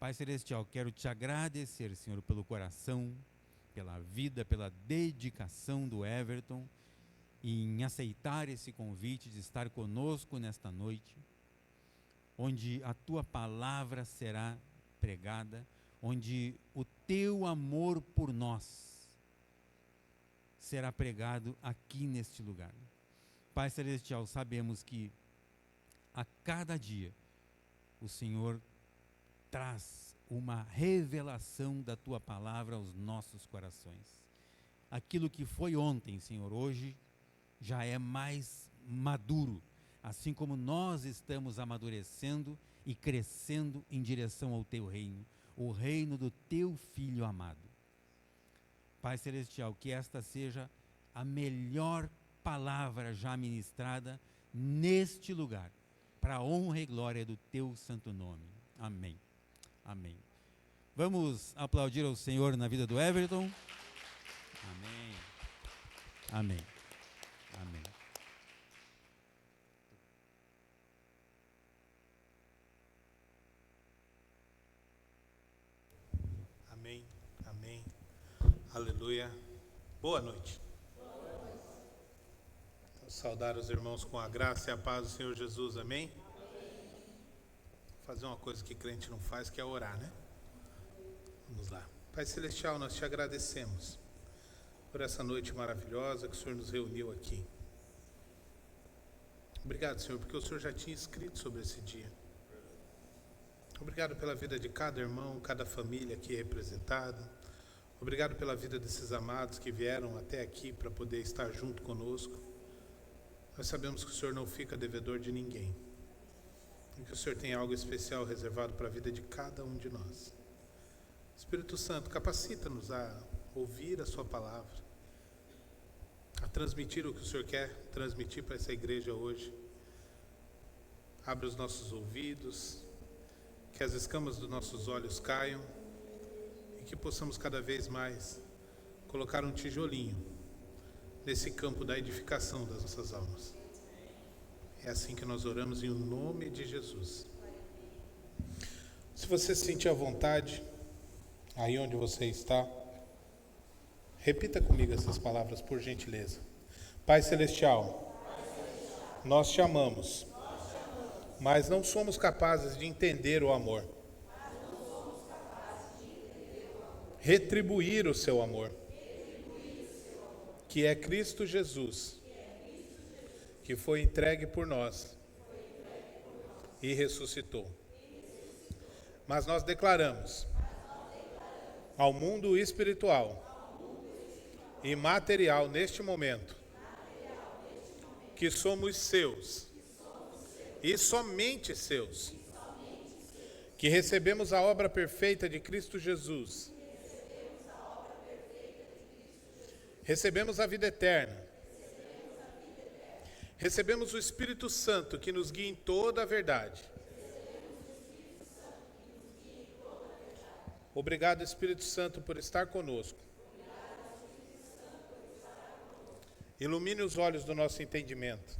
Pai Celestial, quero te agradecer, Senhor, pelo coração, pela vida, pela dedicação do Everton em aceitar esse convite de estar conosco nesta noite, onde a tua palavra será pregada, onde o teu amor por nós será pregado aqui neste lugar. Pai Celestial, sabemos que a cada dia o Senhor traz uma revelação da tua palavra aos nossos corações. Aquilo que foi ontem, Senhor, hoje já é mais maduro, assim como nós estamos amadurecendo e crescendo em direção ao teu reino, o reino do teu Filho amado. Pai Celestial, que esta seja a melhor palavra já ministrada neste lugar, para a honra e glória do teu santo nome. Amém. Amém. Vamos aplaudir ao Senhor na vida do Everton. Amém. Amém. Amém. Amém. Amém. Aleluia. Boa noite. Vou saudar os irmãos com a graça e a paz do Senhor Jesus. Amém. Fazer uma coisa que crente não faz, que é orar, né? Vamos lá. Pai Celestial, nós te agradecemos por essa noite maravilhosa que o Senhor nos reuniu aqui. Obrigado, Senhor, porque o Senhor já tinha escrito sobre esse dia. Obrigado pela vida de cada irmão, cada família aqui representada. Obrigado pela vida desses amados que vieram até aqui para poder estar junto conosco. Nós sabemos que o Senhor não fica devedor de ninguém. E que o Senhor tem algo especial reservado para a vida de cada um de nós. Espírito Santo, capacita-nos a ouvir a sua palavra, a transmitir o que o Senhor quer transmitir para essa igreja hoje. Abre os nossos ouvidos, que as escamas dos nossos olhos caiam e que possamos cada vez mais colocar um tijolinho nesse campo da edificação das nossas almas. É assim que nós oramos em nome de Jesus. Se você se sentir à vontade, aí onde você está, repita comigo essas palavras, por gentileza. Pai Celestial, nós te amamos, mas não somos capazes de entender o amor. Retribuir o seu amor, que é Cristo Jesus, que foi entregue por nós e ressuscitou. Mas nós declaramos ao mundo espiritual e material neste momento que somos seus e somente seus, que recebemos a obra perfeita de Cristo Jesus, recebemos a vida eterna, recebemos o Espírito Santo que nos guia em toda a verdade. Obrigado, Espírito Santo, por estar conosco. Ilumine os olhos do nosso entendimento.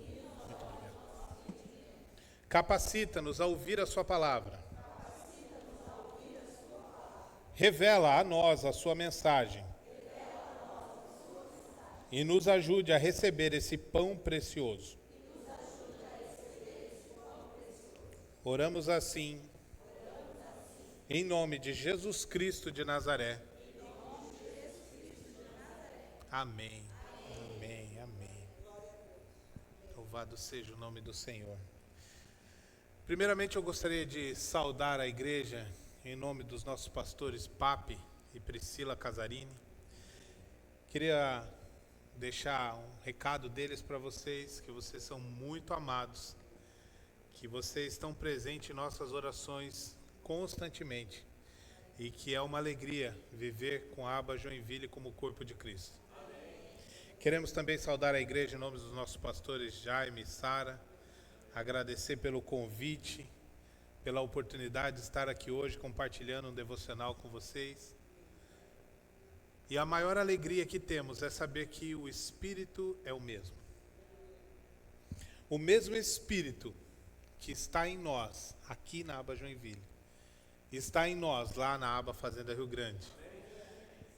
Muito obrigado. Capacita-nos a ouvir a sua palavra. Revela a nós a sua mensagem. E nos ajude a receber esse pão precioso. Oramos assim, em nome de Jesus Cristo de Nazaré. Amém. Amém. Amém. Louvado seja o nome do Senhor. Primeiramente, eu gostaria de saudar a igreja em nome dos nossos pastores Pape e Priscila Casarini. Queria deixar um recado deles para vocês, que vocês são muito amados, que vocês estão presentes em nossas orações constantemente e que é uma alegria viver com a Aba Joinville como corpo de Cristo. Amém. Queremos também saudar a igreja em nome dos nossos pastores Jaime e Sara, agradecer pelo convite, pela oportunidade de estar aqui hoje compartilhando um devocional com vocês. E a maior alegria que temos é saber que o Espírito é o mesmo. O mesmo Espírito que está em nós, aqui na Aba Joinville, Está em nós, lá na aba Fazenda Rio Grande.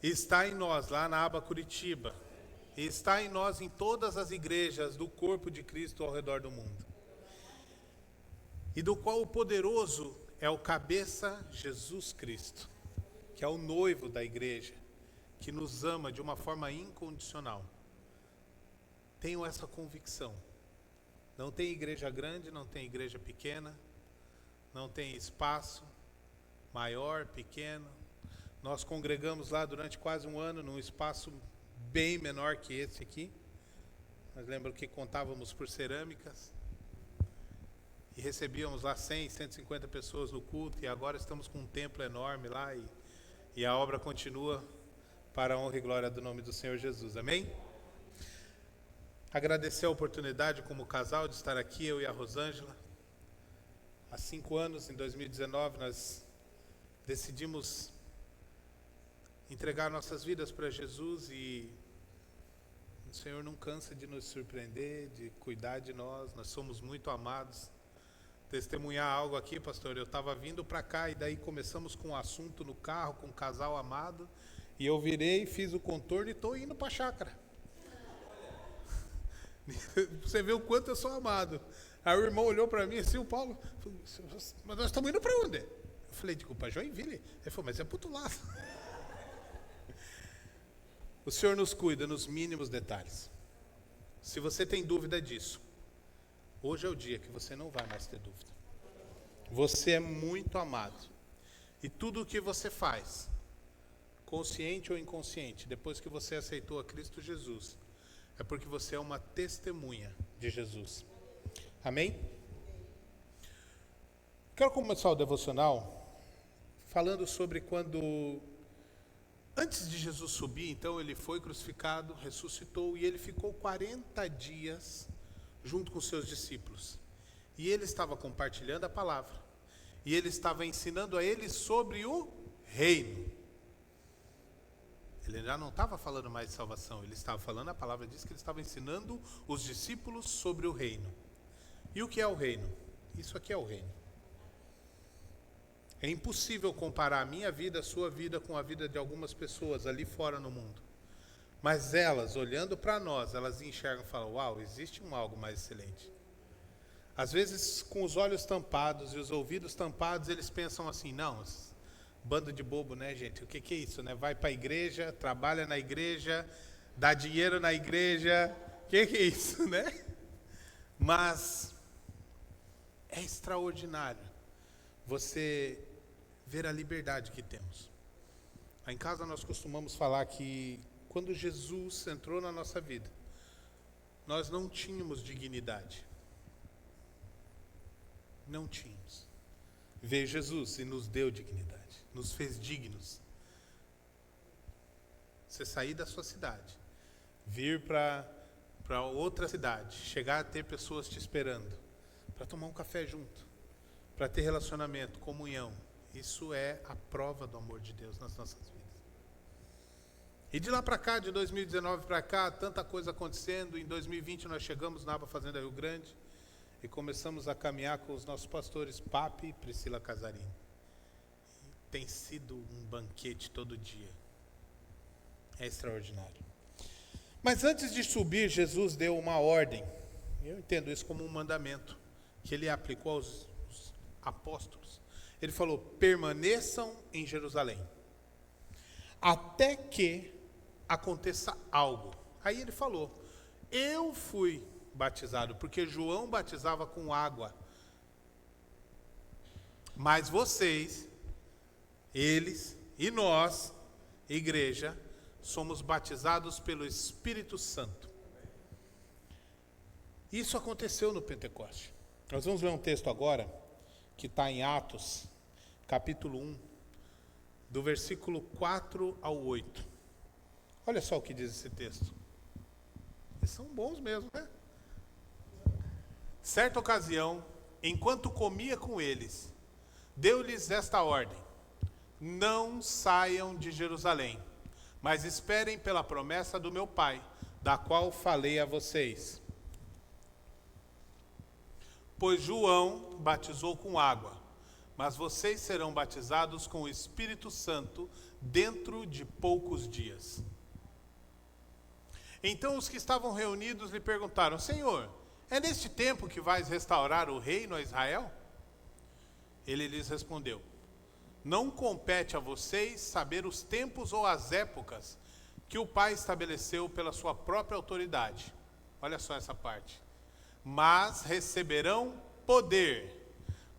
Está em nós, lá na aba Curitiba. E está em nós em todas as igrejas do corpo de Cristo ao redor do mundo. E do qual o poderoso é o cabeça Jesus Cristo, que é o noivo da igreja, que nos ama de uma forma incondicional. Tenho essa convicção. Não tem igreja grande, não tem igreja pequena, não tem espaço maior, pequeno. Nós congregamos lá durante quase um ano num espaço bem menor que esse aqui. Mas lembro que contávamos por cerâmicas e recebíamos lá 100, 150 pessoas no culto, e agora estamos com um templo enorme lá e a obra continua para a honra e glória do nome do Senhor Jesus. Amém? Agradecer a oportunidade como casal de estar aqui, eu e a Rosângela. Há 5 anos, em 2019, nós decidimos entregar nossas vidas para Jesus, e o Senhor não cansa de nos surpreender, de cuidar de nós. Nós somos muito amados. Testemunhar algo aqui, pastor, eu estava vindo para cá e daí começamos com um assunto no carro, com um casal amado, e eu virei, fiz o contorno e estou indo para a chácara. Você vê o quanto eu sou amado. Aí o irmão olhou para mim assim, o Paulo, mas nós estamos indo para onde? Eu falei, desculpa, Joinville. Ele falou, mas é para o outro lado. O Senhor nos cuida nos mínimos detalhes. Se você tem dúvida disso, hoje é o dia que você não vai mais ter dúvida. Você é muito amado. E tudo o que você faz, consciente ou inconsciente, depois que você aceitou a Cristo Jesus, é porque você é uma testemunha de Jesus. Amém? Quero começar o devocional falando sobre quando, antes de Jesus subir, então ele foi crucificado, ressuscitou, e ele ficou 40 dias junto com seus discípulos. E ele estava compartilhando a palavra. E ele estava ensinando a eles sobre o reino. Ele já não estava falando mais de salvação, ele estava falando, a palavra diz que ele estava ensinando os discípulos sobre o reino. E o que é o reino? Isso aqui é o reino. É impossível comparar a minha vida, a sua vida, com a vida de algumas pessoas ali fora no mundo. Mas elas, olhando para nós, elas enxergam e falam, uau, existe algo mais excelente. Às vezes, com os olhos tampados e os ouvidos tampados, eles pensam assim, não, bando de bobo, né, gente? O que é isso, né? Vai para a igreja, trabalha na igreja, dá dinheiro na igreja, o que é isso, né? Mas é extraordinário você ver a liberdade que temos. Lá em casa nós costumamos falar que quando Jesus entrou na nossa vida, nós não tínhamos dignidade. Não tínhamos. Veio Jesus e nos deu dignidade, nos fez dignos. Você sair da sua cidade, vir para outra cidade, chegar a ter pessoas te esperando, para tomar um café junto, para ter relacionamento, comunhão. Isso é a prova do amor de Deus nas nossas vidas. E de lá para cá, de 2019 para cá, tanta coisa acontecendo. Em 2020 nós chegamos na aba Fazenda Rio Grande e começamos a caminhar com os nossos pastores Papi e Priscila Casarini. Tem sido um banquete todo dia. É extraordinário. Mas antes de subir, Jesus deu uma ordem. Eu entendo isso como um mandamento que ele aplicou aos apóstolos. Ele falou, permaneçam em Jerusalém, até que aconteça algo. Aí ele falou, eu fui batizado, porque João batizava com água. Mas vocês, eles e nós, igreja, somos batizados pelo Espírito Santo. Isso aconteceu no Pentecoste. Nós vamos ler um texto agora, que está em Atos, capítulo 1, do versículo 4 ao 8. Olha só o que diz esse texto. Eles são bons mesmo, né? Certa ocasião, enquanto comia com eles, deu-lhes esta ordem: não saiam de Jerusalém, mas esperem pela promessa do meu Pai, da qual falei a vocês. Pois João batizou com água, mas vocês serão batizados com o Espírito Santo dentro de poucos dias. Então os que estavam reunidos lhe perguntaram: Senhor, é neste tempo que vais restaurar o reino a Israel? Ele lhes respondeu: não compete a vocês saber os tempos ou as épocas que o Pai estabeleceu pela sua própria autoridade. Olha só essa parte. Mas receberão poder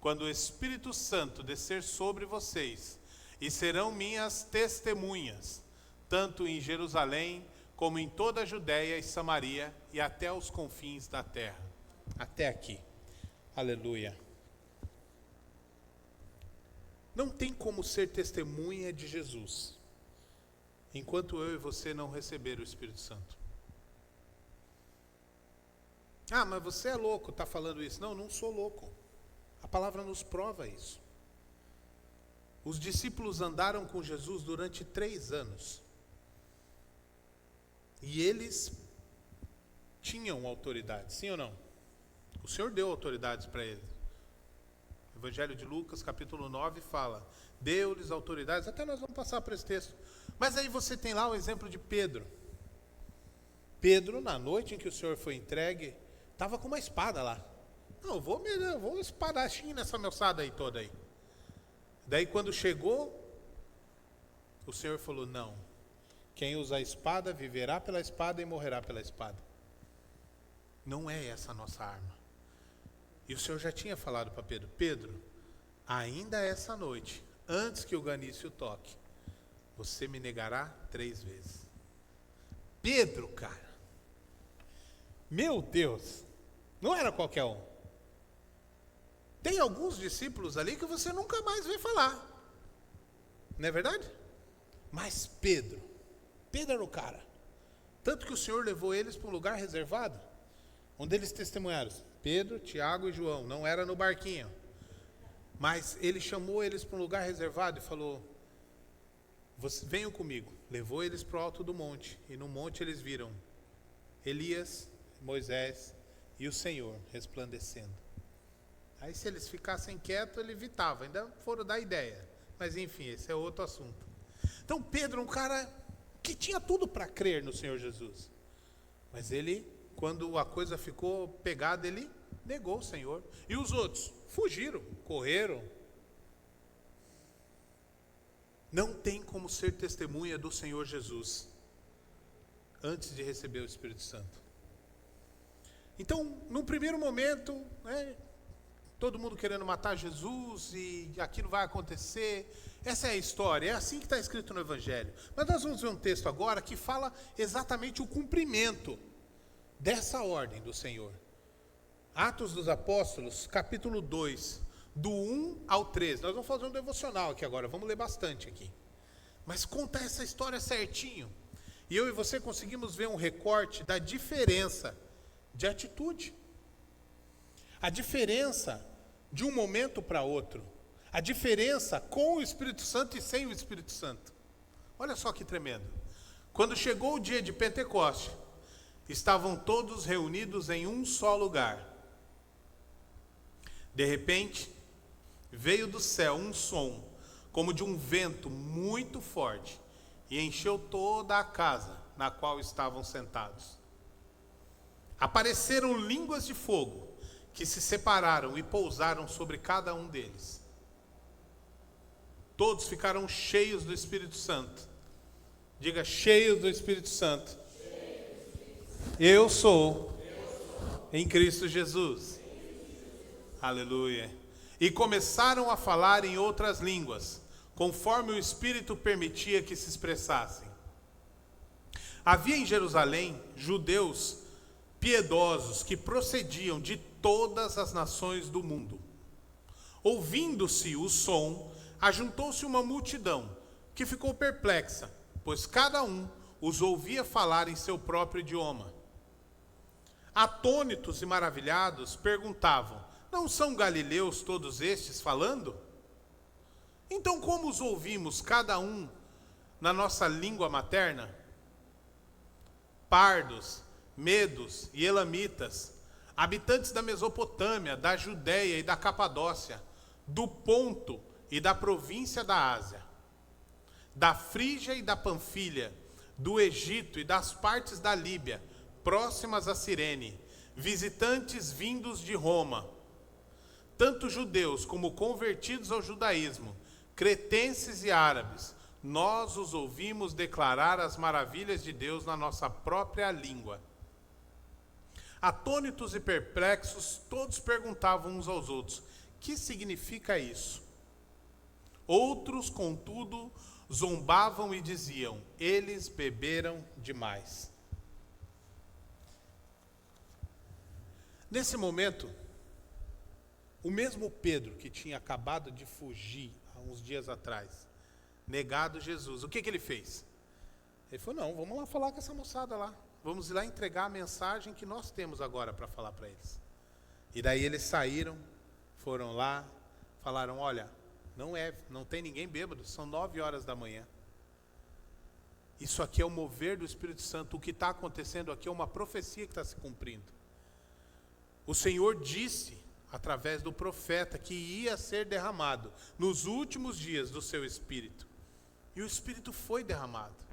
quando o Espírito Santo descer sobre vocês, e serão minhas testemunhas, tanto em Jerusalém, como em toda a Judéia e Samaria, e até os confins da terra. Até aqui. Aleluia. Não tem como ser testemunha de Jesus enquanto eu e você não receber o Espírito Santo. Ah, mas você é louco, está falando isso. Não, não sou louco. A palavra nos prova isso. Os discípulos andaram com Jesus durante 3 anos. E eles tinham autoridade, sim ou não? O Senhor deu autoridades para eles. O Evangelho de Lucas, capítulo 9, fala: deu-lhes autoridades. Até nós vamos passar por esse texto. Mas aí você tem lá o exemplo de Pedro. Pedro, na noite em que o Senhor foi entregue, estava com uma espada lá. Não, eu vou espadachim nessa moçada aí toda aí. Daí quando chegou, o Senhor falou: não, quem usa a espada viverá pela espada e morrerá pela espada. Não é essa a nossa arma. E o Senhor já tinha falado para Pedro: Pedro, ainda essa noite, antes que o ganício toque, você me negará 3 vezes. Pedro, cara, meu Deus, não era qualquer um. Tem alguns discípulos ali que você nunca mais vê falar. Não é verdade? Mas Pedro era o cara. Tanto que o Senhor levou eles para um lugar reservado, onde eles testemunharam. Pedro, Tiago e João. Não era no barquinho. Mas ele chamou eles para um lugar reservado e falou: venham comigo. Levou eles para o alto do monte. E no monte eles viram Elias, Moisés e o Senhor resplandecendo. Aí se eles ficassem quietos, ele evitava. Ainda foram dar ideia. Mas enfim, esse é outro assunto. Então Pedro, um cara que tinha tudo para crer no Senhor Jesus. Mas ele, quando a coisa ficou pegada, ele negou o Senhor. E os outros fugiram, correram. Não tem como ser testemunha do Senhor Jesus antes de receber o Espírito Santo. Então, num primeiro momento, todo mundo querendo matar Jesus e aquilo vai acontecer. Essa é a história, é assim que está escrito no Evangelho. Mas nós vamos ver um texto agora que fala exatamente o cumprimento dessa ordem do Senhor. Atos dos Apóstolos, capítulo 2, do 1 ao 13. Nós vamos fazer um devocional aqui agora, vamos ler bastante aqui. Mas conta essa história certinho. E eu e você conseguimos ver um recorte da diferença de atitude. A diferença de um momento para outro. A diferença com o Espírito Santo e sem o Espírito Santo. Olha só que tremendo. Quando chegou o dia de Pentecoste, estavam todos reunidos em um só lugar. De repente, veio do céu um som, como de um vento muito forte, e encheu toda a casa na qual estavam sentados. Apareceram línguas de fogo, que se separaram e pousaram sobre cada um deles. Todos ficaram cheios do Espírito Santo. Diga: cheios do Espírito Santo. Eu sou em Cristo Jesus. Aleluia. E começaram a falar em outras línguas, conforme o Espírito permitia que se expressassem. Havia em Jerusalém judeus piedosos que procediam de todas as nações do mundo. Ouvindo-se o som, ajuntou-se uma multidão que ficou perplexa, pois cada um os ouvia falar em seu próprio idioma. Atônitos e maravilhados, perguntavam: não são galileus todos estes falando? Então como os ouvimos cada um na nossa língua materna? Pardos, medos e elamitas, habitantes da Mesopotâmia, da Judéia e da Capadócia, do Ponto e da província da Ásia, da Frígia e da Panfilha, do Egito e das partes da Líbia, próximas a Cirene, visitantes vindos de Roma, tanto judeus como convertidos ao judaísmo, cretenses e árabes, nós os ouvimos declarar as maravilhas de Deus na nossa própria língua. Atônitos e perplexos, todos perguntavam uns aos outros: que significa isso? Outros, contudo, zombavam e diziam: eles beberam demais. Nesse momento, o mesmo Pedro que tinha acabado de fugir há uns dias atrás, negado Jesus, o que ele fez? Ele falou: não, vamos lá falar com essa moçada lá. Vamos ir lá entregar a mensagem que nós temos agora para falar para eles. E daí eles saíram, foram lá, falaram: olha, não tem ninguém bêbado, são 9h da manhã. Isso aqui é o mover do Espírito Santo. O que está acontecendo aqui é uma profecia que está se cumprindo. O Senhor disse, através do profeta, que ia ser derramado nos últimos dias do seu Espírito. E o Espírito foi derramado.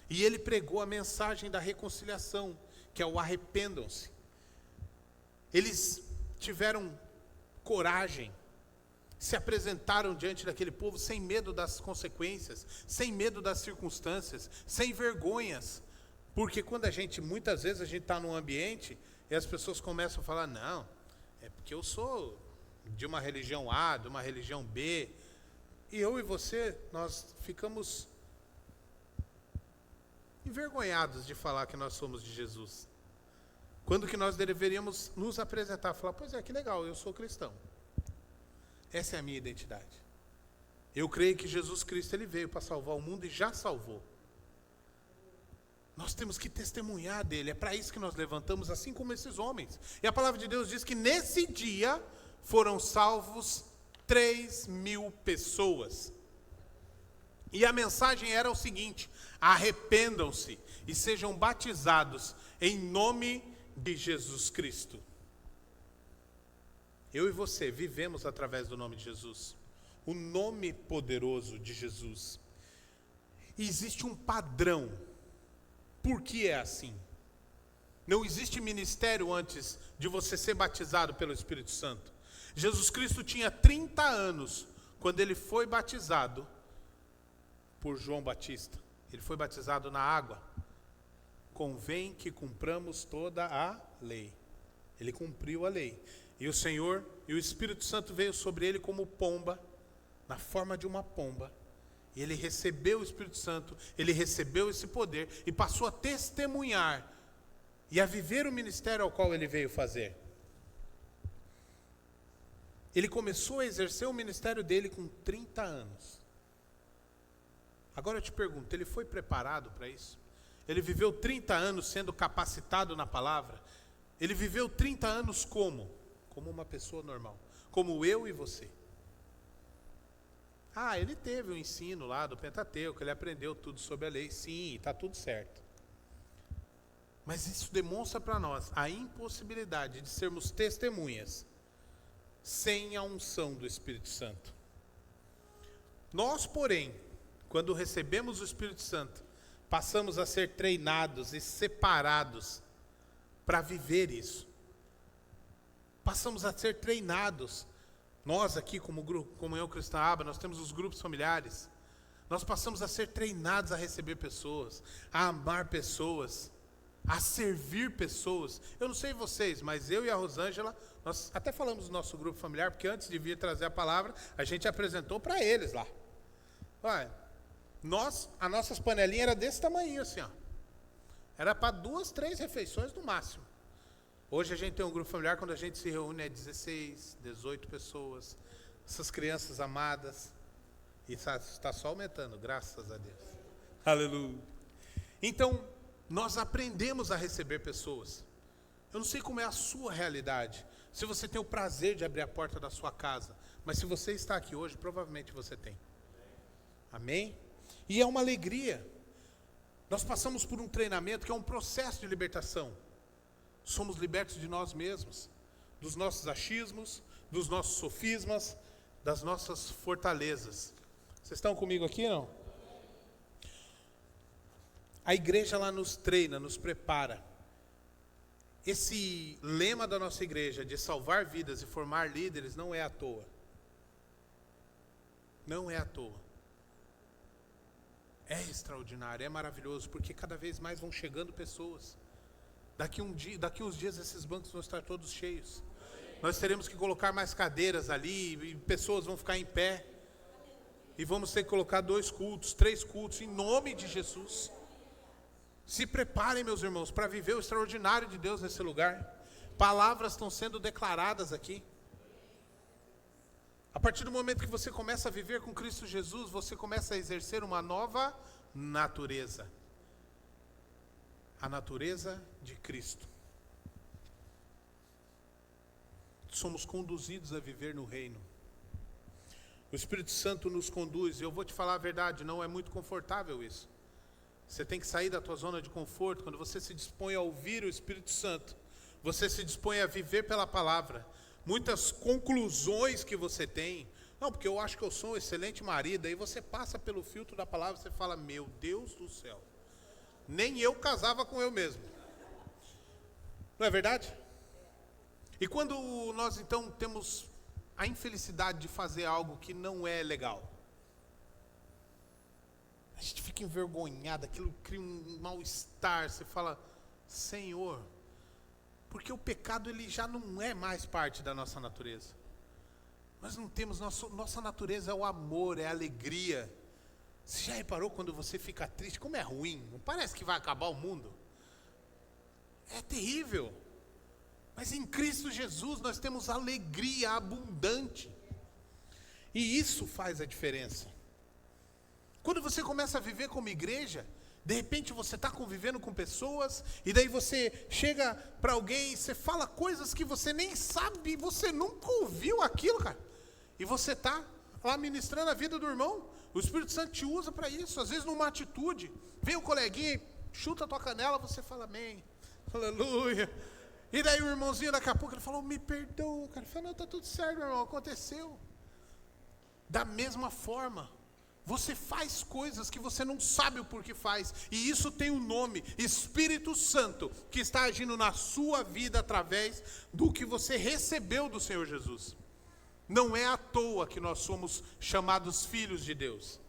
E ele pregou a mensagem da reconciliação, que é o arrependam-se. Eles tiveram coragem, se apresentaram diante daquele povo sem medo das consequências, sem medo das circunstâncias, sem vergonhas. Porque muitas vezes a gente está num ambiente e as pessoas começam a falar: não, é porque eu sou de uma religião A, de uma religião B. E eu e você, nós ficamos envergonhados de falar que nós somos de Jesus. Quando que nós deveríamos nos apresentar, falar: pois é, que legal, eu sou cristão. Essa é a minha identidade. Eu creio que Jesus Cristo, ele veio para salvar o mundo e já salvou. Nós temos que testemunhar dele, é para isso que nós levantamos, assim como esses homens. E a palavra de Deus diz que nesse dia foram salvos 3.000 pessoas. E a mensagem era o seguinte: arrependam-se e sejam batizados em nome de Jesus Cristo. Eu e você vivemos através do nome de Jesus, o nome poderoso de Jesus. E existe um padrão. Por que é assim? Não existe ministério antes de você ser batizado pelo Espírito Santo. Jesus Cristo tinha 30 anos quando ele foi batizado por João Batista. Ele foi batizado na água. Convém que cumpramos toda a lei. Ele cumpriu a lei. E o Senhor e o Espírito Santo veio sobre ele como pomba, na forma de uma pomba. E ele recebeu o Espírito Santo, ele recebeu esse poder e passou a testemunhar e a viver o ministério ao qual ele veio fazer. Ele começou a exercer o ministério dele com 30 anos. Agora eu te pergunto, ele foi preparado para isso? Ele viveu 30 anos sendo capacitado na palavra? Ele viveu 30 anos como? Como uma pessoa normal, como eu e você. Ele teve o ensino lá do Pentateuco, ele aprendeu tudo sobre a lei, sim, está tudo certo. Mas isso demonstra para nós a impossibilidade de sermos testemunhas sem a unção do Espírito Santo. Nós, porém, quando recebemos o Espírito Santo, passamos a ser treinados e separados para viver isso. Passamos a ser treinados. Nós aqui, como grupo, Comunhão Cristã Aba, nós temos os grupos familiares. Nós passamos a ser treinados a receber pessoas, a amar pessoas, a servir pessoas. Eu não sei vocês, mas eu e a Rosângela, nós até falamos do nosso grupo familiar, porque antes de vir trazer a palavra, a gente apresentou para eles lá. Olha, as nossas panelinhas eram desse tamanho assim, ó. Era para 2, 3 refeições no máximo. Hoje a gente tem um grupo familiar, quando a gente se reúne é 16, 18 pessoas, essas crianças amadas, e está só aumentando, graças a Deus. Aleluia. Então, nós aprendemos a receber pessoas. Eu não sei como é a sua realidade, se você tem o prazer de abrir a porta da sua casa, mas se você está aqui hoje, provavelmente você tem. Amém? E é uma alegria. Nós passamos por um treinamento que é um processo de libertação. Somos libertos de nós mesmos, dos nossos achismos, dos nossos sofismas, das nossas fortalezas. Vocês estão comigo aqui, não? A igreja lá nos treina, nos prepara. Esse lema da nossa igreja de salvar vidas e formar líderes não é à toa. Não é à toa. É extraordinário, é maravilhoso, porque cada vez mais vão chegando pessoas. Daqui uns dias esses bancos vão estar todos cheios. Nós teremos que colocar mais cadeiras ali, e pessoas vão ficar em pé. E vamos ter que colocar 2 cultos, 3 cultos, em nome de Jesus. Se preparem, meus irmãos, para viver o extraordinário de Deus nesse lugar. Palavras estão sendo declaradas aqui. A partir do momento que você começa a viver com Cristo Jesus, você começa a exercer uma nova natureza. A natureza de Cristo. Somos conduzidos a viver no reino. O Espírito Santo nos conduz, e eu vou te falar a verdade, não é muito confortável isso. Você tem que sair da tua zona de conforto. Quando você se dispõe a ouvir o Espírito Santo, você se dispõe a viver pela palavra. Muitas conclusões que você tem, não, porque eu acho que eu sou um excelente marido, aí você passa pelo filtro da palavra e você fala, meu Deus do céu, nem eu casava com eu mesmo. Não é verdade? E quando nós então temos a infelicidade de fazer algo que não é legal, a gente fica envergonhado, aquilo cria um mal-estar, você fala, Senhor, porque o pecado ele já não é mais parte da nossa natureza. Nós não temos, nossa natureza é o amor, é a alegria. Você já reparou quando você fica triste, como é ruim? Não parece que vai acabar o mundo? É terrível. Mas em Cristo Jesus nós temos alegria abundante. E isso faz a diferença. Quando você começa a viver como igreja, de repente você está convivendo com pessoas, e daí você chega para alguém e você fala coisas que você nem sabe, você nunca ouviu aquilo, cara. E você está lá ministrando a vida do irmão, o Espírito Santo te usa para isso, às vezes numa atitude, vem o coleguinha e chuta a tua canela, você fala amém, aleluia. E daí o irmãozinho daqui a pouco, ele falou, me perdoa, cara. Ele falou, não, está tudo certo, meu irmão, aconteceu. Da mesma forma, você faz coisas que você não sabe o porquê faz. E isso tem um nome, Espírito Santo, que está agindo na sua vida através do que você recebeu do Senhor Jesus. Não é à toa que nós somos chamados filhos de Deus.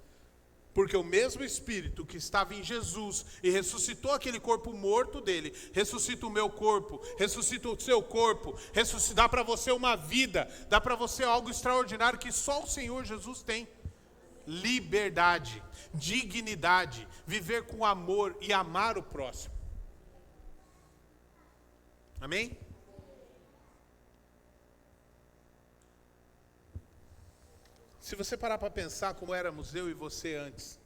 Porque o mesmo Espírito que estava em Jesus e ressuscitou aquele corpo morto dele, ressuscita o meu corpo, ressuscita o seu corpo, dá para você uma vida, dá para você algo extraordinário que só o Senhor Jesus tem. Liberdade, dignidade, viver com amor e amar o próximo. Amém? Se você parar para pensar como éramos eu e você antes,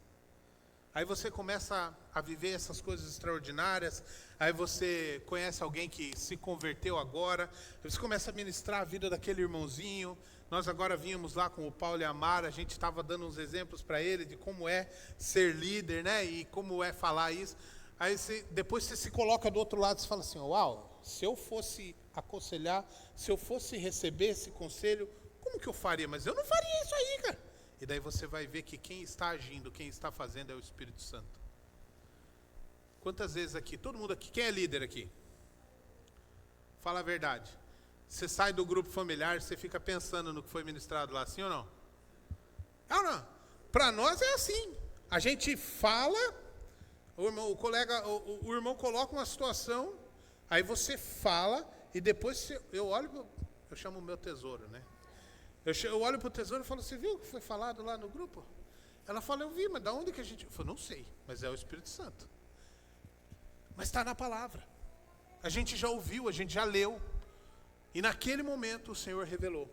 aí você começa a viver essas coisas extraordinárias, aí você conhece alguém que se converteu agora, você começa a ministrar a vida daquele irmãozinho. Nós agora vínhamos lá com o Paulo e a Mara, a gente estava dando uns exemplos para ele de como é ser líder, né? E como é falar isso. Aí depois você se coloca do outro lado e fala assim, uau, se eu fosse aconselhar, se eu fosse receber esse conselho, como que eu faria? Mas eu não faria isso aí, cara. E daí você vai ver que quem está agindo, quem está fazendo é o Espírito Santo. Quantas vezes aqui, todo mundo aqui, quem é líder aqui? Fala a verdade. Você sai do grupo familiar, você fica pensando no que foi ministrado lá, sim ou não? É ou não? Para nós é assim. A gente fala, o irmão coloca uma situação, aí você fala, e depois eu olho, eu chamo o meu tesouro, né? Eu olho para o tesouro e falo, você viu o que foi falado lá no grupo? Ela fala, eu vi, mas da onde que a gente... Eu falo, não sei, mas é o Espírito Santo. Mas está na palavra. A gente já ouviu, a gente já leu. E naquele momento o Senhor revelou.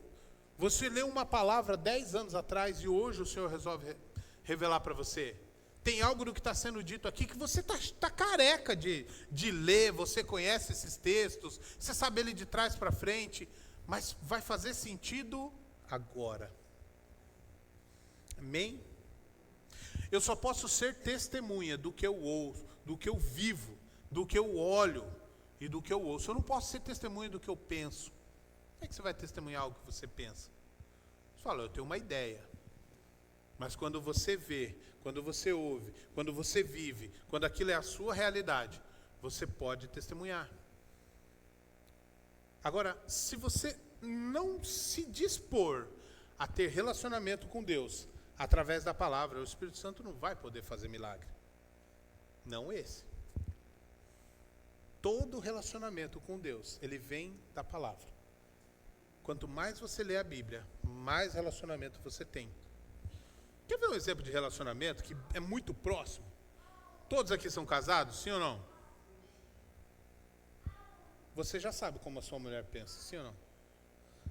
Você leu uma palavra 10 anos atrás e hoje o Senhor resolve revelar para você. Tem algo do que está sendo dito aqui que você está careca de ler, você conhece esses textos, você sabe ele de trás para frente, mas vai fazer sentido agora. Amém? Eu só posso ser testemunha do que eu ouço, do que eu vivo, do que eu olho e do que eu ouço. Eu não posso ser testemunha do que eu penso. Como é que você vai testemunhar algo que você pensa? Você fala, eu tenho uma ideia. Mas quando você vê, quando você ouve, quando você vive, quando aquilo é a sua realidade, você pode testemunhar. Agora, se você não se dispor a ter relacionamento com Deus através da palavra, o Espírito Santo não vai poder fazer milagre. Não esse. Todo relacionamento com Deus, ele vem da palavra. Quanto mais você lê a Bíblia, mais relacionamento você tem. Quer ver um exemplo de relacionamento que é muito próximo? Todos aqui são casados, sim ou não? Você já sabe como a sua mulher pensa, sim ou não?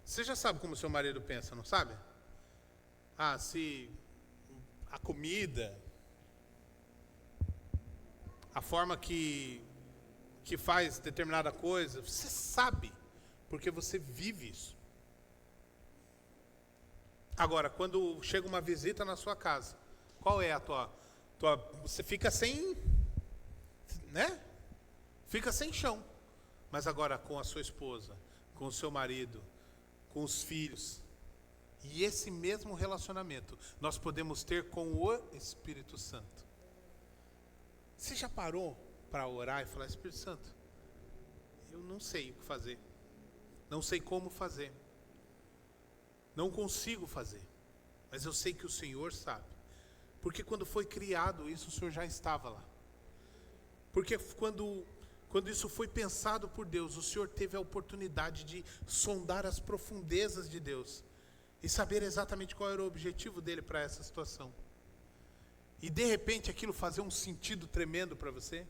Você já sabe como o seu marido pensa, não sabe? Ah, se a comida, a forma que faz determinada coisa, você sabe, porque você vive isso. Agora, quando chega uma visita na sua casa, qual é a tua você fica sem, né? Fica sem chão. Mas agora com a sua esposa, com o seu marido, com os filhos, e esse mesmo relacionamento nós podemos ter com o Espírito Santo. Você já parou para orar e falar, Espírito Santo, eu não sei o que fazer, não sei como fazer, não consigo fazer, mas eu sei que o Senhor sabe. Porque quando foi criado isso, o Senhor já estava lá. Porque quando isso foi pensado por Deus, o Senhor teve a oportunidade de sondar as profundezas de Deus e saber exatamente qual era o objetivo dele para essa situação. E de repente aquilo fazer um sentido tremendo para você.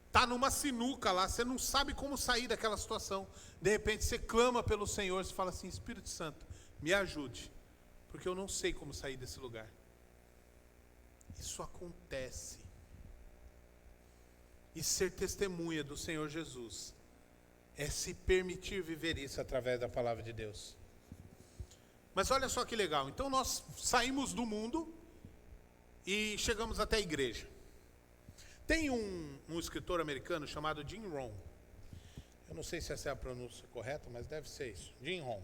Está numa sinuca lá, você não sabe como sair daquela situação. De repente você clama pelo Senhor, você fala assim, Espírito Santo, me ajude, porque eu não sei como sair desse lugar. Isso acontece. E ser testemunha do Senhor Jesus é se permitir viver isso através da palavra de Deus. Mas olha só que legal, então nós saímos do mundo e chegamos até a igreja. Tem um escritor americano chamado Jim Rohn. Eu não sei se essa é a pronúncia correta, mas deve ser isso. Jim Rohn.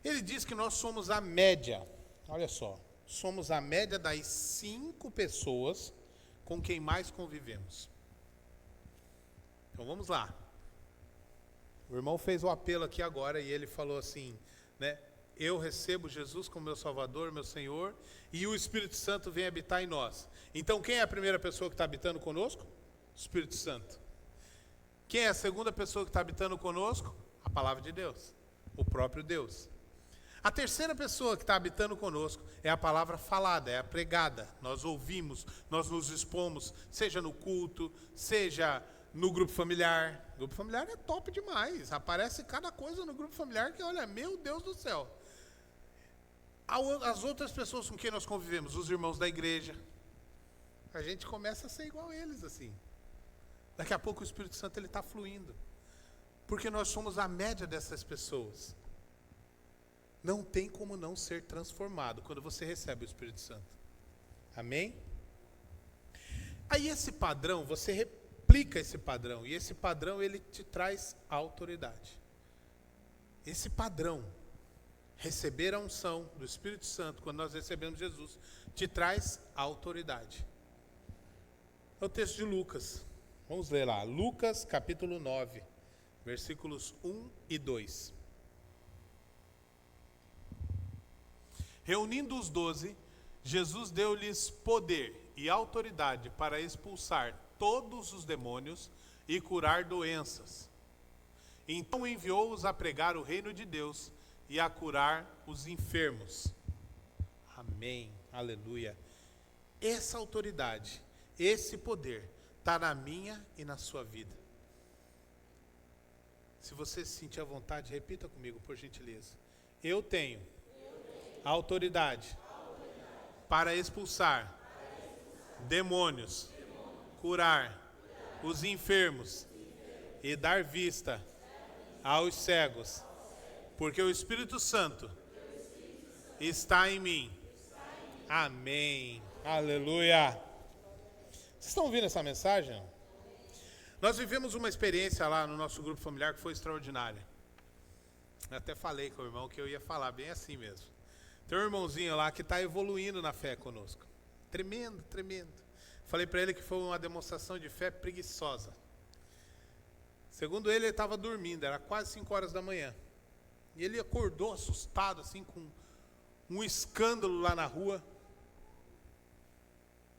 Ele diz que nós somos a média, olha só, somos a média das 5 pessoas com quem mais convivemos. Então vamos lá. O irmão fez o apelo aqui agora e ele falou assim, né? Eu recebo Jesus como meu Salvador, meu Senhor, e o Espírito Santo vem habitar em nós. Então quem é a primeira pessoa que está habitando conosco? O Espírito Santo. Quem é a segunda pessoa que está habitando conosco? A palavra de Deus, o próprio Deus. A terceira pessoa que está habitando conosco é a palavra falada, é a pregada. Nós ouvimos, nós nos expomos, seja no culto, seja no grupo familiar. O grupo familiar é top demais. Aparece cada coisa no grupo familiar que, olha, meu Deus do céu. As outras pessoas com quem nós convivemos, os irmãos da igreja, a gente começa a ser igual a eles, assim. Daqui a pouco o Espírito Santo está fluindo. Porque nós somos a média dessas pessoas. Não tem como não ser transformado quando você recebe o Espírito Santo. Amém? Aí esse padrão, você replica esse padrão. E esse padrão, ele te traz autoridade. Esse padrão, receber a unção do Espírito Santo, quando nós recebemos Jesus, te traz autoridade. É o texto de Lucas. Vamos ler lá. Lucas, capítulo 9, versículos 1 e 2. Reunindo os 12, Jesus deu-lhes poder e autoridade para expulsar todos os demônios e curar doenças. Então enviou-os a pregar o reino de Deus e a curar os enfermos. Amém, aleluia. Essa autoridade, esse poder, está na minha e na sua vida. Se você se sentir à vontade, repita comigo, por gentileza. Eu tenho autoridade para expulsar demônios, curar os enfermos e dar vista aos cegos, porque o Espírito Santo está em mim. Amém. Aleluia. Vocês estão ouvindo essa mensagem? Nós vivemos uma experiência lá no nosso grupo familiar que foi extraordinária. Eu até falei com o irmão que eu ia falar bem assim mesmo. Tem um irmãozinho lá que está evoluindo na fé conosco. Tremendo, tremendo. Falei para ele que foi uma demonstração de fé preguiçosa. Segundo ele estava dormindo, era quase 5 horas da manhã. E ele acordou assustado, assim, com um escândalo lá na rua.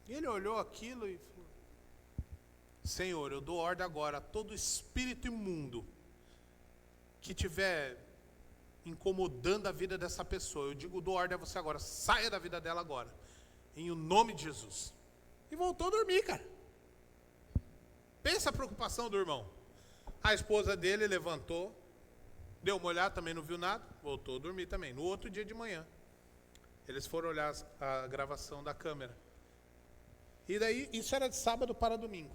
E ele olhou aquilo e falou: Senhor, eu dou ordem agora a todo espírito imundo que estiver incomodando a vida dessa pessoa. Eu digo, dou ordem a você agora, saia da vida dela agora, em o nome de Jesus. E voltou a dormir, cara. Pensa a preocupação do irmão. A esposa dele levantou, deu uma olhada, também não viu nada, voltou a dormir também. No outro dia de manhã, eles foram olhar a gravação da câmera. E daí, isso era de sábado para domingo.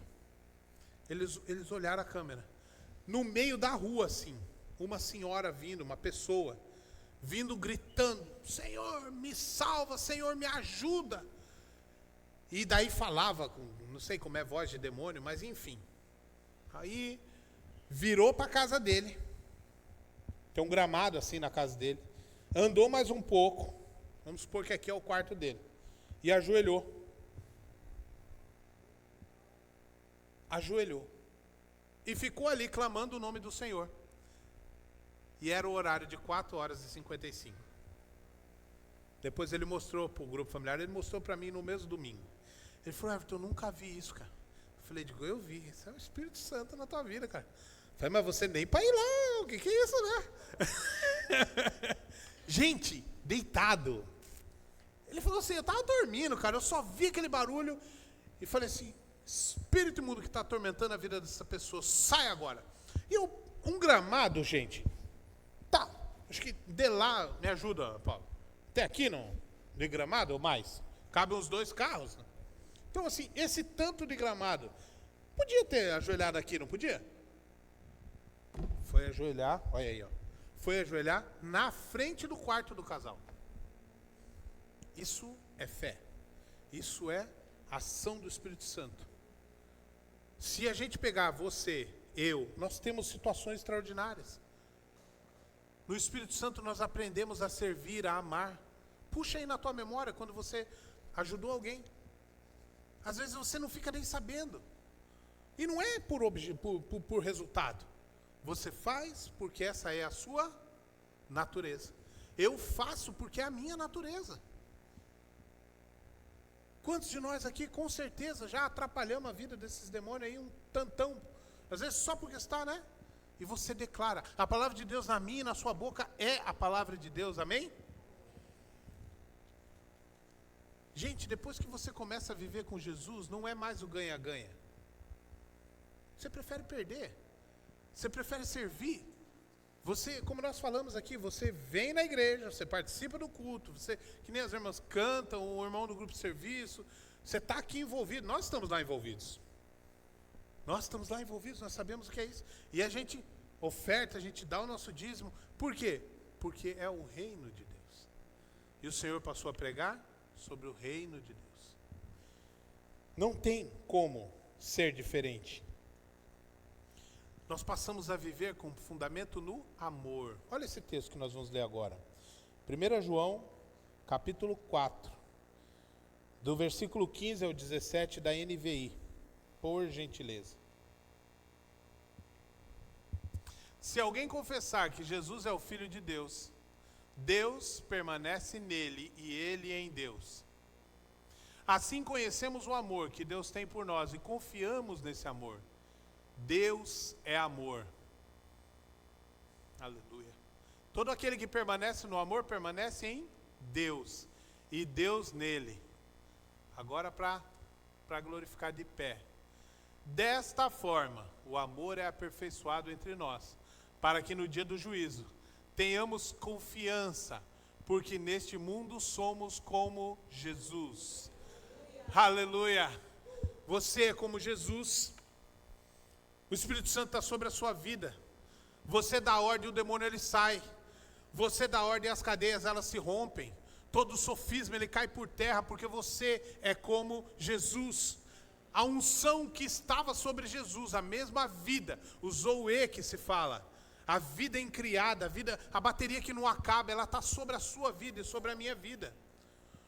Eles olharam a câmera. No meio da rua, assim, uma senhora vindo, uma pessoa, vindo gritando: Senhor, me salva, Senhor, me ajuda. E daí falava, não sei como é voz de demônio, mas enfim. Aí virou para a casa dele. Tem um gramado assim na casa dele. Andou mais um pouco. Vamos supor que aqui é o quarto dele. E ajoelhou. Ajoelhou. E ficou ali clamando o nome do Senhor. E era o horário de 4h55. Depois ele mostrou para o grupo familiar, ele mostrou para mim no mesmo domingo. Ele falou: Everton, eu nunca vi isso, cara. Eu falei, eu vi. Isso é o Espírito Santo na tua vida, cara. Eu falei, mas você nem para ir lá, o que é isso, né? Gente, deitado. Ele falou assim, eu estava dormindo, cara, eu só vi aquele barulho. E falei assim, espírito imundo que está atormentando a vida dessa pessoa, sai agora. E um gramado, gente, tá, acho que de lá, me ajuda, Paulo. Até aqui não, de gramado ou mais? Cabem uns 2 carros, né? Então, assim, esse tanto de gramado, podia ter ajoelhado aqui, não podia? Foi ajoelhar, olha aí, ó. Foi ajoelhar na frente do quarto do casal. Isso é fé. Isso é ação do Espírito Santo. Se a gente pegar você, eu, nós temos situações extraordinárias. No Espírito Santo nós aprendemos a servir, a amar. Puxa aí na tua memória quando você ajudou alguém. Às vezes você não fica nem sabendo. E não é por resultado. Você faz porque essa é a sua natureza. Eu faço porque é a minha natureza. Quantos de nós aqui, com certeza, já atrapalhamos a vida desses demônios aí um tantão. Às vezes só porque está, né? E você declara, a palavra de Deus na minha e na sua boca é a palavra de Deus, amém? Gente, depois que você começa a viver com Jesus, não é mais o ganha-ganha. Você prefere perder. Você prefere servir. Você, como nós falamos aqui, você vem na igreja, você participa do culto, você, que nem as irmãs cantam, o irmão do grupo de serviço, você está aqui envolvido, nós estamos lá envolvidos. Nós estamos lá envolvidos, nós sabemos o que é isso. E a gente oferta, a gente dá o nosso dízimo. Por quê? Porque é o reino de Deus. E o Senhor passou a pregar sobre o reino de Deus. Não tem como ser diferente. Nós passamos a viver com fundamento no amor. Olha esse texto que nós vamos ler agora. 1 João, capítulo 4, do versículo 15 ao 17 da NVI. Por gentileza. Se alguém confessar que Jesus é o Filho de Deus, Deus permanece nele e ele em Deus. Assim conhecemos o amor que Deus tem por nós e confiamos nesse amor. Deus é amor. Aleluia. Todo aquele que permanece no amor permanece em Deus e Deus nele. Agora para glorificar de pé. Desta forma, o amor é aperfeiçoado entre nós, para que no dia do juízo tenhamos confiança, porque neste mundo somos como Jesus. Aleluia! Você é como Jesus. O Espírito Santo está sobre a sua vida. Você dá ordem e o demônio ele sai. Você dá ordem e as cadeias elas se rompem. Todo sofisma ele cai por terra, porque você é como Jesus. A unção que estava sobre Jesus, a mesma vida, o zoe que se fala, A vida incriada, a bateria que não acaba, ela está sobre a sua vida e sobre a minha vida.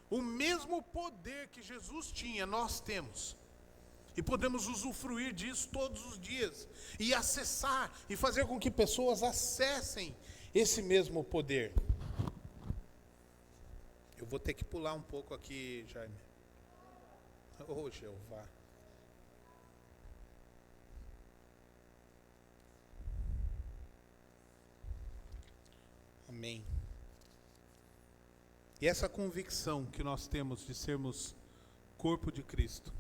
O mesmo poder que Jesus tinha, nós temos. E podemos usufruir disso todos os dias. E acessar, e fazer com que pessoas acessem esse mesmo poder. Eu vou ter que pular um pouco aqui, Jaime. Oh, Jeová. Amém. E essa convicção que nós temos de sermos corpo de Cristo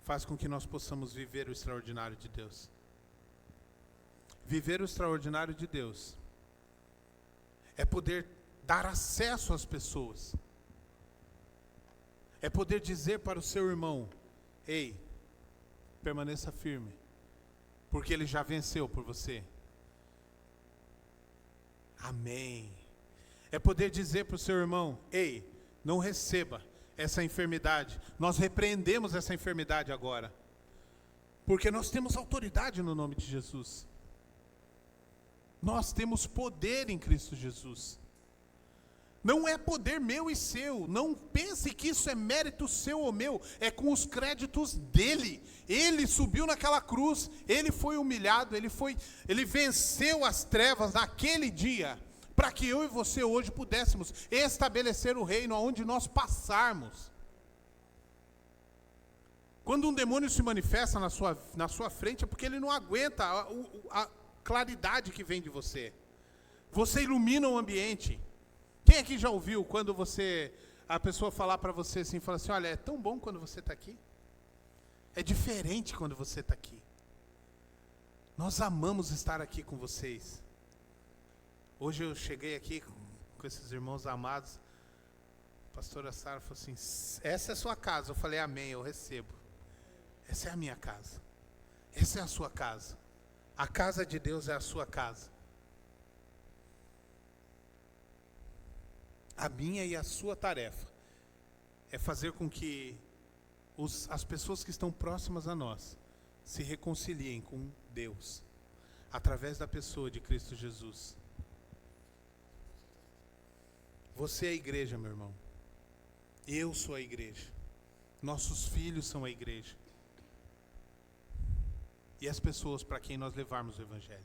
faz com que nós possamos viver o extraordinário de Deus. Viver o extraordinário de Deus é poder dar acesso às pessoas. É poder dizer para o seu irmão: ei, permaneça firme, porque ele já venceu por você. Amém. É poder dizer para o seu irmão: ei, não receba essa enfermidade. Nós repreendemos essa enfermidade agora, porque nós temos autoridade no nome de Jesus. Nós temos poder em Cristo Jesus. Não é poder meu e seu. Não pense que isso é mérito seu ou meu. É com os créditos dele. Ele subiu naquela cruz. Ele foi humilhado. Ele venceu as trevas naquele dia, para que eu e você hoje pudéssemos estabelecer o reino aonde nós passarmos. Quando um demônio se manifesta na sua frente, é porque ele não aguenta a claridade que vem de você. Você ilumina o ambiente. Quem aqui já ouviu quando a pessoa falar para você assim, fala assim: olha, é tão bom quando você está aqui. É diferente quando você está aqui. Nós amamos estar aqui com vocês. Hoje eu cheguei aqui com esses irmãos amados. A pastora Sara falou assim: essa é a sua casa. Eu falei: amém, eu recebo. Essa é a minha casa. Essa é a sua casa. A casa de Deus é a sua casa. A minha e a sua tarefa é fazer com que as pessoas que estão próximas a nós se reconciliem com Deus, através da pessoa de Cristo Jesus. Você é a igreja, meu irmão. Eu sou a igreja. Nossos filhos são a igreja. E as pessoas para quem nós levarmos o Evangelho.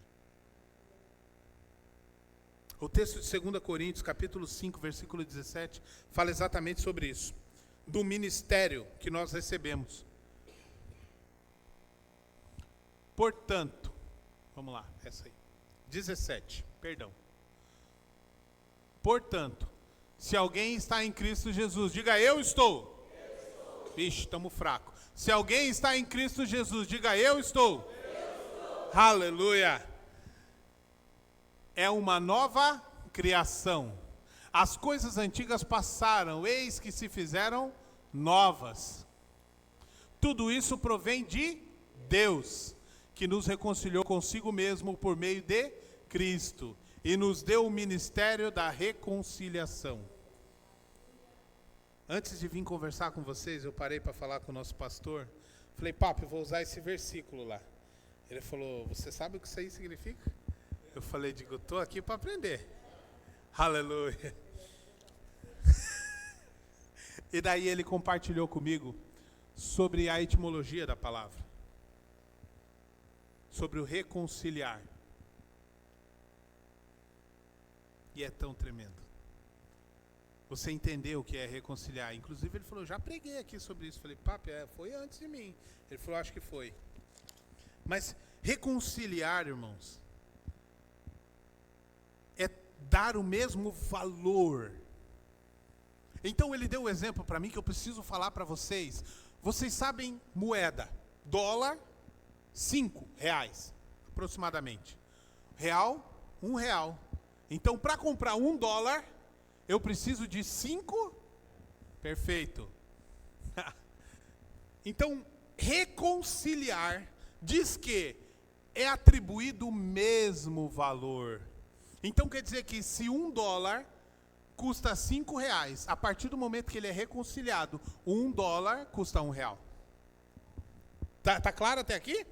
O texto de 2 Coríntios, capítulo 5, versículo 17, fala exatamente sobre isso. Do ministério que nós recebemos. Portanto, vamos lá, essa aí. 17, perdão. Portanto, se alguém está em Cristo Jesus, diga: eu estou. Ixi, estamos fracos. Se alguém está em Cristo Jesus, diga: eu estou. Aleluia. É uma nova criação. As coisas antigas passaram, eis que se fizeram novas. Tudo isso provém de Deus, que nos reconciliou consigo mesmo por meio de Cristo e nos deu o ministério da reconciliação. Antes de vir conversar com vocês, eu parei para falar com o nosso pastor. Falei: papo, eu vou usar esse versículo lá. Ele falou: você sabe o que isso aí significa? Eu falei: digo, estou aqui para aprender. Aleluia. E daí ele compartilhou comigo sobre a etimologia da palavra. Sobre o reconciliar. E é tão tremendo. Você entendeu o que é reconciliar. Inclusive ele falou: já preguei aqui sobre isso. Falei: papo, foi antes de mim. Ele falou: acho que foi. Mas reconciliar, irmãos, é dar o mesmo valor. Então ele deu um exemplo para mim que eu preciso falar para vocês. Vocês sabem moeda, dólar, 5 reais, aproximadamente. Real, R$1. Então, para comprar $1, eu preciso de 5. Perfeito. Então, reconciliar diz que é atribuído o mesmo valor. Então, quer dizer que se $1 custa R$5, a partir do momento que ele é reconciliado, $1 custa R$1. Tá claro até aqui?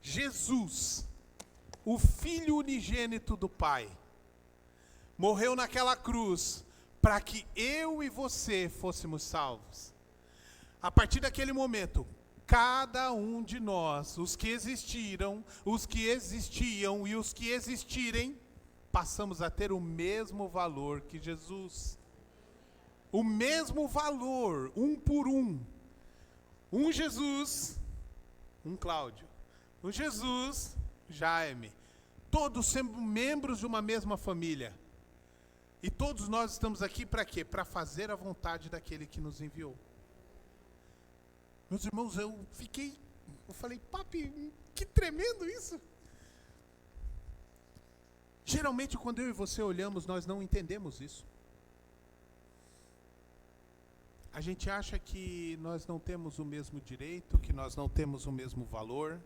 Jesus o Filho unigênito do Pai, morreu naquela cruz para que eu e você fôssemos salvos. A partir daquele momento, cada um de nós, os que existiram, os que existiam e os que existirem, passamos a ter o mesmo valor que Jesus. O mesmo valor, um por um. Um Jesus, um Cláudio. Um Jesus, Jaime. Todos sendo membros de uma mesma família. E todos nós estamos aqui para quê? Para fazer a vontade daquele que nos enviou. Meus irmãos, eu falei, papi, que tremendo isso. Geralmente, quando eu e você olhamos, nós não entendemos isso. A gente acha que nós não temos o mesmo direito, que nós não temos o mesmo valor,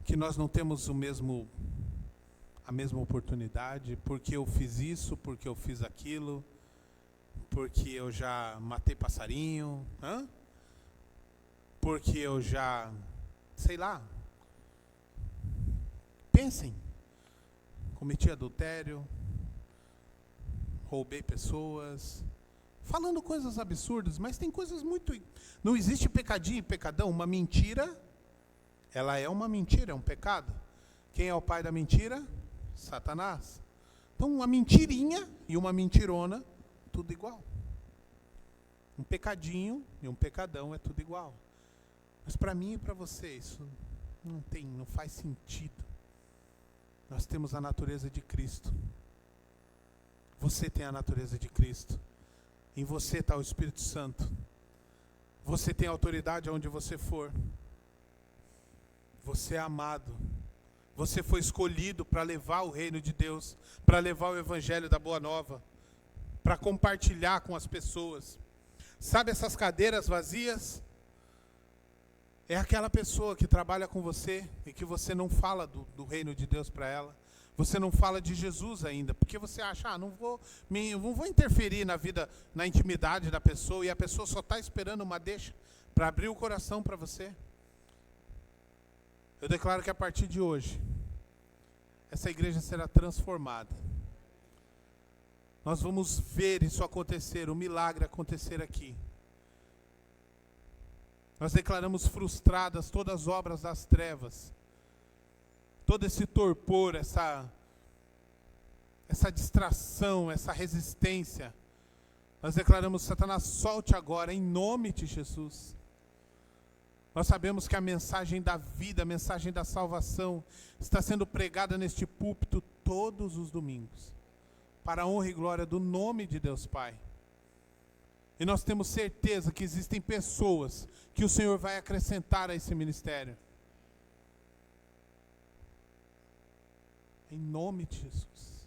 que nós não temos a mesma oportunidade, porque eu fiz isso, porque eu fiz aquilo, porque eu já matei passarinho, porque eu já, sei lá. Pensem, cometi adultério, roubei pessoas, falando coisas absurdas, mas tem coisas muito... Não existe pecadinho e pecadão. Uma mentira, ela é uma mentira, é um pecado. Quem é o pai da mentira? Satanás. Então, uma mentirinha e uma mentirona, tudo igual. Um pecadinho e um pecadão é tudo igual. Mas para mim e para você, isso não faz sentido. Nós temos a natureza de Cristo. Você tem a natureza de Cristo. Em você está o Espírito Santo. Você tem autoridade aonde você for. Você é amado. Você foi escolhido para levar o reino de Deus, para levar o evangelho da Boa Nova, para compartilhar com as pessoas. Sabe essas cadeiras vazias? É aquela pessoa que trabalha com você e que você não fala do reino de Deus para ela. Você não fala de Jesus ainda, porque você acha, não vou interferir na vida, na intimidade da pessoa, e a pessoa só está esperando uma deixa para abrir o coração para você. Eu declaro que a partir de hoje, essa igreja será transformada. Nós vamos ver isso acontecer, o milagre acontecer aqui. Nós declaramos frustradas todas as obras das trevas. Todo esse torpor, essa distração, essa resistência. Nós declaramos, Satanás, solte agora, em nome de Jesus. Nós sabemos que a mensagem da vida, a mensagem da salvação, está sendo pregada neste púlpito todos os domingos, para a honra e glória do nome de Deus Pai. E nós temos certeza que existem pessoas que o Senhor vai acrescentar a esse ministério. Em nome de Jesus.